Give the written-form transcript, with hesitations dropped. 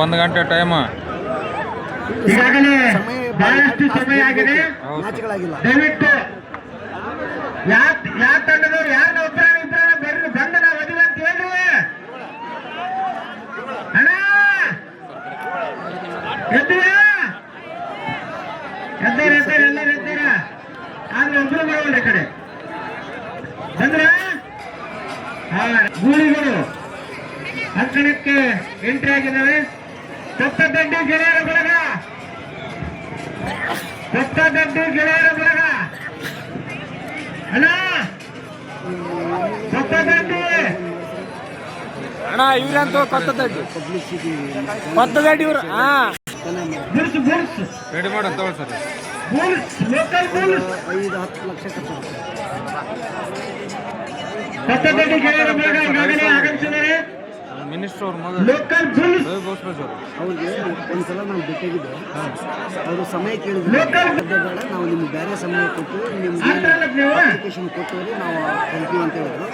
1 ಗಂಟೆ ಟೈಮ್ ಈಗಾಗಲೇ ಬಹಳಷ್ಟು ಸಮಯ ಆಗಿದೆ. ದಯವಿಟ್ಟು ಯಾವ ತಂಡದವ್ರು ಯಾರು ಒಬ್ಬರ ಬರ್ರಿ ಬಂದ ನಾವು ಮದುವೆ ಅಂತ ಹೇಳ್ರಿ ಅಣ್ಣ. ಎದ್ದಾರ ಎಲ್ಲರೂ ಎದ್ದಾರ, ಆದ್ರೆ ಒಬ್ಬರು ಬರೋಲ್ಲ ಕಡೆ ಬಂದ್ರ ಗೂಳಿಗಳು ಅಂಕಣಕ್ಕೆ ಎಂಟ್ರಿ ಆಗಿದ್ದಾವೆ. ಕೊತ್ತದಡ್ಡಿ ಗೆಳೆಯರ ಬಳಗ, ಕೊತ್ತದಡ್ಡಿ ಗೆಳೆಯರ ಬಳಗ ಅಣ್ಣ, ಕೊತ್ತದಡ್ಡಿ ಅಣ್ಣ ಇವ್ರಂತೂ ಕೊತ್ತದಡ್ಡಿ ಇವ್ರು. ಬುಲ್ಸ್ ರೆಡಿ ಮಾಡೋದು ತಗೊಳ್ಳಿ sir. Bulls local Bulls 5-10 lakh ಖರ್ಚು. ಕೊತ್ತದಡ್ಡಿ ಗೆಳೆಯರ ಬಳಗ ಈಗಾಗಲೇ ಆಗಮಿಸಿದ್ದಾರೆ. ಮಿನಿಸ್ಟರ್ ಅವ್ರ ಮಗ ಲೋಕಲ್ ಬುಲ್ಸ್ ಅವ್ರಿಗೆ ಒಂದ್ಸಲ ನಾನು ಭೇಟಿಯಾಗಿದ್ದೆ. ಅವರು ಸಮಯ ಕೇಳಿದ್ರು, ಬೇಡ ನಾವು ನಿಮ್ಗೆ ಬೇರೆ ಸಮಯ ಕೊಟ್ಟು ನಿಮ್ಗೆ ಅಪ್ಲಿಕೇಶನ್ ಕೊಟ್ಟು ನಾವು ಕಲ್ತೀವಿ ಅಂತ ಹೇಳಿದ್ರು.